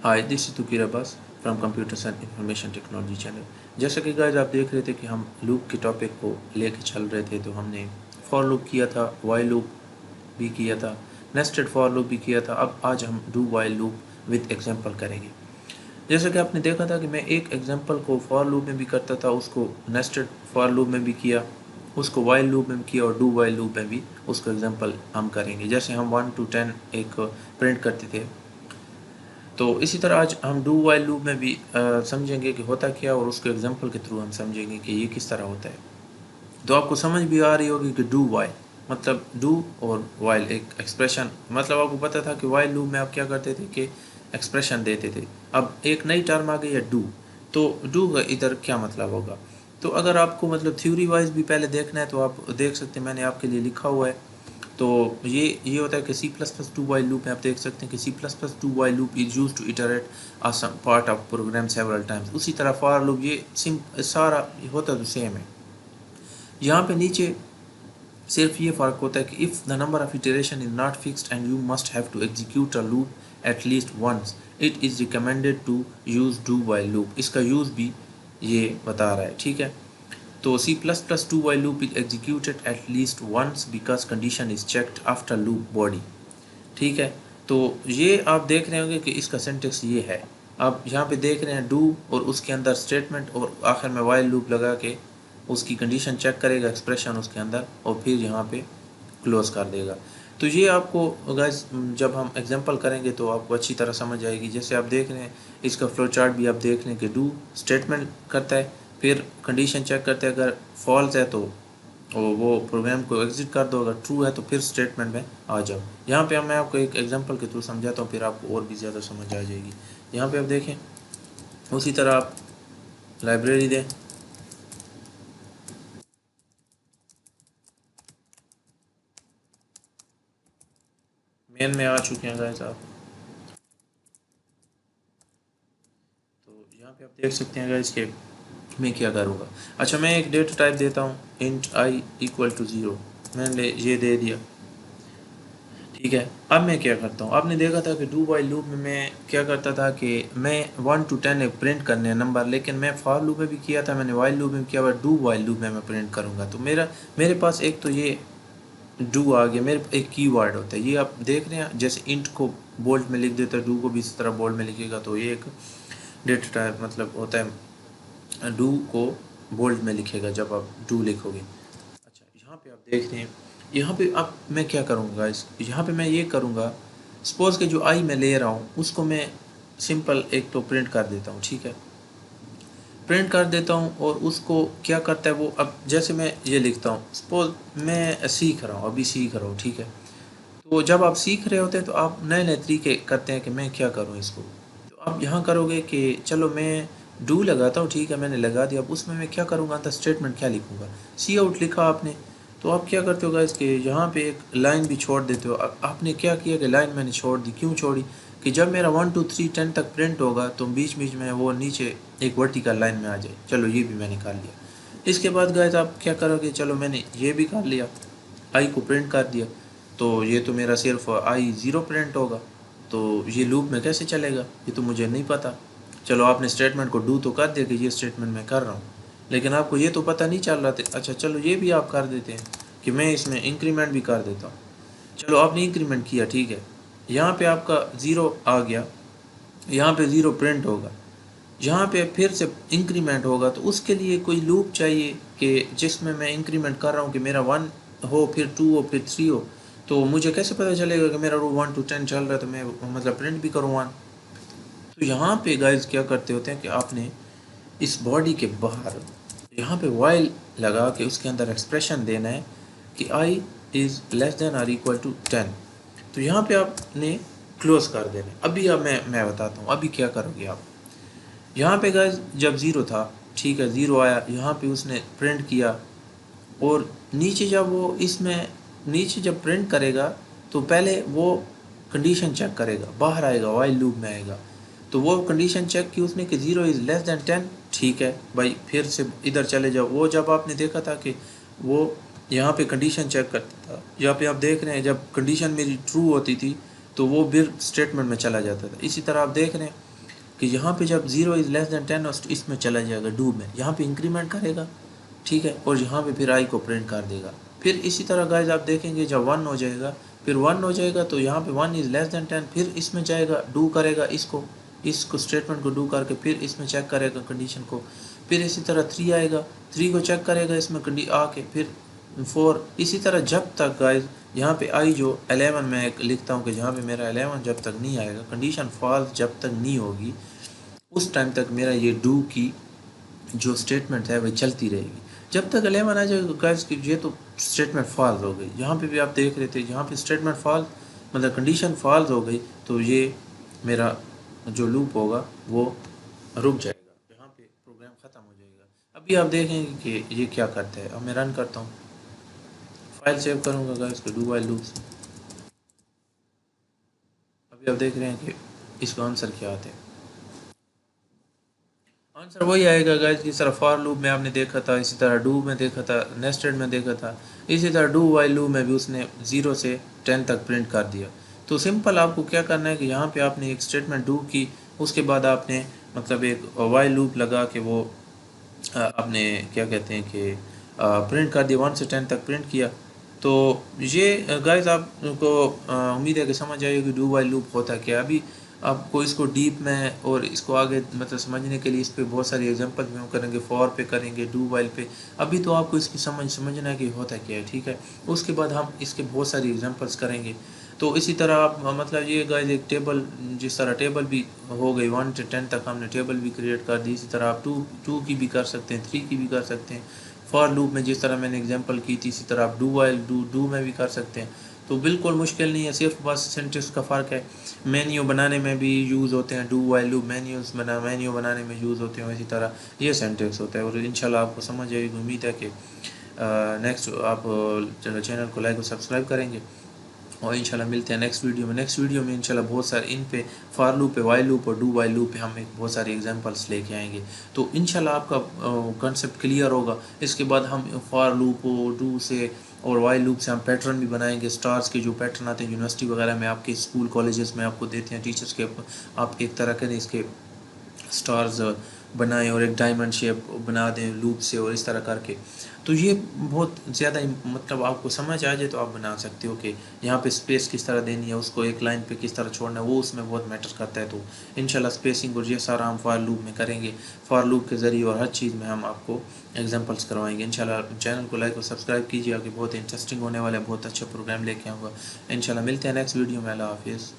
Hi, this is Touqeer Abbas from computers and information technology channel. जैसा कि guys आप देख रहे थे कि हम लूप के टॉपिक को लेके चल रहे थे, तो हमने फॉर लूप किया था, वाइल लूप भी किया था, नेस्टेड फॉर लूप भी किया था। अब आज हम do while loop with example करेंगे। जैसा कि आपने देखा था कि मैं एक एग्जांपल को फॉर लूप में भी करता था, उसको नेस्टेड फॉर लूप में भी किया, उसको वाइल लूप में भी किया और डू वाइल लूप में भी उसको एग्जांपल हम करेंगे। जैसे हम 1 to 10 एक प्रिंट करते थे, तो इसी तरह आज हम डू वाइल लूप में भी समझेंगे कि होता क्या, और उसको एग्जांपल के थ्रू हम समझेंगे कि ये किस तरह होता है। तो आपको समझ भी आ रही होगी कि डू वाइल मतलब डू और वाइल एक एक्सप्रेशन, मतलब आपको पता था कि वाइल लूप में आप क्या करते थे कि एक्सप्रेशन देते थे। अब एक नई टर्म आ गई है डू, तो डू का इधर क्या मतलब होगा। तो अगर आपको मतलब थ्योरी वाइज भी पहले देखना है तो आप देख सकते हैं, मैंने आपके लिए लिखा हुआ है। तो ये होता है कि C plus plus do while loop में आप देख सकते हैं कि C plus plus do while loop is use to iterate a some part of program several times. उसी तरह फॉर लूप ये सारा होता तो सेम है। यहाँ पे नीचे सिर्फ ये फ़र्क होता है कि if the number of iteration is not fixed and you must have to execute a loop at least once, it is recommended to use do while loop. इसका यूज़ भी ये बता रहा है, ठीक है। तो C plus plus do while loop is executed at least once because condition is checked after loop body, ठीक है। तो ये आप देख रहे होंगे कि इसका सिंटेक्स ये है। आप यहाँ पे देख रहे हैं डू और उसके अंदर स्टेटमेंट और आखिर में वाइल लूप लगा के उसकी कंडीशन चेक करेगा, एक्सप्रेशन उसके अंदर, और फिर यहाँ पे क्लोज कर देगा। तो ये आपको गाइस जब हम एग्जांपल करेंगे तो आपको अच्छी तरह समझ आएगी। जैसे आप देख रहे हैं इसका फ्लो चार्ट भी आप देख रहे हैं कि डू स्टेटमेंट करता है, फिर कंडीशन चेक करता है, अगर फॉल्स है तो वो प्रोग्राम को एग्जिट कर दो, अगर ट्रू है तो फिर स्टेटमेंट में आ जाओ। यहाँ पे मैं आपको एक एग्जांपल के थ्रू समझाता हूँ, फिर आपको और भी ज़्यादा समझ आ जाएगी। यहाँ पे आप देखें, उसी तरह आप लाइब्रेरी दें, मेन में आ चुके हैं गाइस आप। तो यहाँ पे आप देख सकते हैं गाइस कि मैं क्या करूँगा। अच्छा, मैं एक डेटा टाइप देता हूँ, इंट आई इक्वल टू 0। मैंने ये दे दिया, ठीक है। अब मैं क्या करता हूँ, आपने देखा था कि डू वाइल लूप में मैं क्या करता था कि मैं 1 to 10 प्रिंट करने हैं नंबर, लेकिन मैं फॉर लूप में भी किया था, मैंने वाइल लूप में भी किया हुआ, डू वाइल लूप में मैं प्रिंट करूँगा। तो मेरे पास एक तो ये डू आ गया, मेरे एक कीवर्ड होता है, ये आप देख रहे हैं। जैसे इंट को बोल्ड में लिख देता है, डू को भी इसी तरह बोल्ड में लिखेगा, तो ये एक डेटा टाइप मतलब होता है, डू को बोल्ड में लिखेगा जब आप डू लिखोगे। अच्छा, यहाँ पे आप देख रहे हैं, यहाँ पे अब मैं क्या करूँगा, इस यहाँ पे मैं ये करूँगा, सपोज़ कि जो आई मैं ले रहा हूँ उसको मैं सिंपल एक तो प्रिंट कर देता हूँ, ठीक है। प्रिंट कर देता हूँ और उसको क्या करता है वो, अब जैसे मैं ये लिखता हूँ, सपोज मैं सीख रहा हूँ, अभी सीख रहा हूँ, ठीक है। तो जब आप सीख रहे होते हैं तो आप नए नए तरीके करते हैं कि मैं क्या करूँ इसको। तो आप यहाँ करोगे कि चलो मैं डू लगाता हूँ, ठीक है, मैंने लगा दिया। अब उसमें मैं क्या करूँगा, तो स्टेटमेंट क्या लिखूँगा, सी आउट लिखा आपने। तो आप क्या करते हो गाइस कि यहाँ पे एक लाइन भी छोड़ देते हो। अब आपने क्या किया कि लाइन मैंने छोड़ दी, क्यों छोड़ी, कि जब मेरा 1 2 3 10 तक प्रिंट होगा तो बीच बीच में वो नीचे एक वर्टिकल लाइन में आ जाए। चलो ये भी मैंने कर लिया। इसके बाद गाइस आप क्या करोगे, चलो मैंने ये भी कर लिया, आई को प्रिंट कर दिया। तो ये तो मेरा सिर्फ आई 0 प्रिंट होगा, तो ये लूप में कैसे चलेगा, ये तो मुझे नहीं पता। चलो आपने स्टेटमेंट को डू तो कर दिया कि ये स्टेटमेंट मैं कर रहा हूँ, लेकिन आपको ये तो पता नहीं चल रहा था। अच्छा चलो ये भी आप कर देते हैं कि मैं इसमें इंक्रीमेंट भी कर देता हूँ। चलो आपने इंक्रीमेंट किया, ठीक है, यहाँ पे आपका 0 आ गया, यहाँ पे 0 प्रिंट होगा, यहाँ पे फिर से इंक्रीमेंट होगा। तो उसके लिए कोई लूप चाहिए कि जिसमें मैं इंक्रीमेंट कर रहा हूँ कि मेरा 1 हो, फिर 2 हो, फिर 3 हो। तो मुझे कैसे पता चलेगा कि मेरा रो 1 to 10 चल रहा है, तो मैं मतलब प्रिंट भी करूँ 1। तो यहाँ पे गाइज क्या करते होते हैं कि आपने इस बॉडी के बाहर यहाँ पे वाइल लगा के उसके अंदर एक्सप्रेशन देना है कि आई इज़ लेस देन और इक्वल टू 10। तो यहाँ पे आपने क्लोज कर देना है। अभी अब मैं बताता हूँ अभी क्या करोगे आप। यहाँ पे गाइज जब 0 था, ठीक है, 0 आया, यहाँ पे उसने प्रिंट किया, और नीचे जब वो इसमें नीचे जब प्रिंट करेगा तो पहले वो कंडीशन चेक करेगा, बाहर आएगा, वाइल लूप में आएगा। तो वो कंडीशन चेक की उसने कि 0 इज़ लेस दैन 10, ठीक है भाई, फिर से इधर चले जाओ। वो जब आपने देखा था कि वो यहाँ पे कंडीशन चेक करता था, यहाँ पे आप देख रहे हैं जब कंडीशन मेरी ट्रू होती थी तो वो फिर स्टेटमेंट में चला जाता था। इसी तरह आप देख रहे हैं कि यहाँ पे जब 0 इज़ लेस दैन 10 और इसमें चला जाएगा डू में, यहाँ पे इंक्रीमेंट करेगा, ठीक है, और यहाँ पे फिर आई को प्रिंट कर देगा। फिर इसी तरह गाइज आप देखेंगे जब 1 हो जाएगा, फिर 1 हो जाएगा तो यहाँ पे 1 इज़ लेस दैन 10, फिर इसमें जाएगा डू करेगा, इसको स्टेटमेंट को डू करके फिर इसमें चेक करेगा कंडीशन को। फिर इसी तरह 3 आएगा, 3 को चेक करेगा इसमें आके, फिर 4, इसी तरह जब तक गाइज यहाँ पे आई जो 11 मैं लिखता हूँ कि जहाँ पे मेरा 11 जब तक नहीं आएगा, कंडीशन फॉल्स जब तक नहीं होगी, उस टाइम तक मेरा ये डू की जो स्टेटमेंट है वह चलती रहेगी। जब तक 11 आ जाएगा गाइस कि ये तो स्टेटमेंट फॉल्स हो गई, यहाँ पे भी आप देख रहे थे यहाँ पे स्टेटमेंट फॉल्स मतलब कंडीशन फॉल्स हो गई, तो ये मेरा जो लूप होगा वो रुक जाएगा, यहाँ पे प्रोग्राम ख़त्म हो जाएगा। अभी आप देखेंगे कि ये क्या करता है। अब मैं रन करता हूँ, फाइल सेव करूँगा गाइस के डू वाइल लूप से। अभी आप देख रहे हैं कि इसका आंसर क्या आता है। आंसर वही आएगा गाइस की तरह फॉर लूप में आपने देखा था, इसी तरह डू में देखा था, नेस्टेड में देखा था, इसी तरह डू वाइल लूप में भी उसने 0 से 10 तक प्रिंट कर दिया। तो सिंपल आपको क्या करना है कि यहाँ पे आपने एक स्टेटमेंट डू की, उसके बाद आपने मतलब एक वाइल लूप लगा के वो आपने क्या कहते हैं कि प्रिंट कर दिया, 1 से 10 तक प्रिंट किया। तो ये गाइस आपको उम्मीद है कि समझ आएगी डू वाइल लूप होता क्या। अभी आपको इसको डीप में और इसको आगे मतलब समझने के लिए इस पे बहुत सारी एग्जांपल भी हम करेंगे, फॉर पे करेंगे, डू वाइल पे। अभी तो आपको इसकी समझना है कि होता क्या है, ठीक है। उसके बाद हम इसके बहुत सारी एग्जांपल्स करेंगे। तो इसी तरह आप मतलब ये गाइस एक टेबल, जिस तरह टेबल भी हो गई 1 से 10 तक हमने टेबल भी क्रिएट कर दी, इसी तरह आप टू की भी कर सकते हैं, 3 की भी कर सकते हैं। फॉर लूप में जिस तरह मैंने एग्जांपल की थी, इसी तरह आप डू वाइल डू में भी कर सकते हैं। तो बिल्कुल मुश्किल नहीं है, सिर्फ बस सिंटेक्स का फ़र्क है। मेन्यू बनाने में भी यूज़ होते हैं डू वाइल लूप, मेन्यू बनाने में यूज़ होते हैं, इसी तरह ये सिंटेक्स होता है। और इंशाल्लाह आपको समझ आएगी। उम्मीद है कि नेक्स्ट आप चैनल को लाइक और सब्सक्राइब करेंगे, और इंशाल्लाह मिलते हैं नेक्स्ट वीडियो में इंशाल्लाह बहुत सारे इन पे फॉर लूप पे, वाइल लूप और डू वाइल लूप पे हम एक बहुत सारे एग्जांपल्स लेके आएंगे। तो इंशाल्लाह आपका कंसेप्ट क्लियर होगा। इसके बाद हम फॉर लूप और डू से और वाइल लूप से हम पैटर्न भी बनाएंगे। स्टार्स के जो पैटर्न आते हैं यूनिवर्सिटी वगैरह में, आपके स्कूल कॉलेजेस में आपको देते हैं टीचर्स के, आप एक तरह के इसके स्टार्स बनाएं और एक डायमंड शेप बना दें लूप से, और इस तरह करके। तो ये बहुत ज़्यादा मतलब आपको समझ आ जाए तो आप बना सकते हो कि यहाँ पे स्पेस किस तरह देनी है, उसको एक लाइन पे किस तरह छोड़ना है, वो उसमें बहुत मैटर करता है। तो इंशाल्लाह स्पेसिंग और ये सारा हम फॉर लूप में करेंगे, फॉर लूप के ज़रिए, और हर चीज़ में हम आपको एग्जांपल्स करवाएंगे। इंशाल्लाह चैनल को लाइक और सब्सक्राइब कीजिए, आगे बहुत इंटरेस्टिंग होने वाला है, बहुत अच्छा प्रोग्राम लेके आऊँगा। इंशाल्लाह मिलते हैं नेक्स्ट वीडियो में। अल्लाह हाफिज़।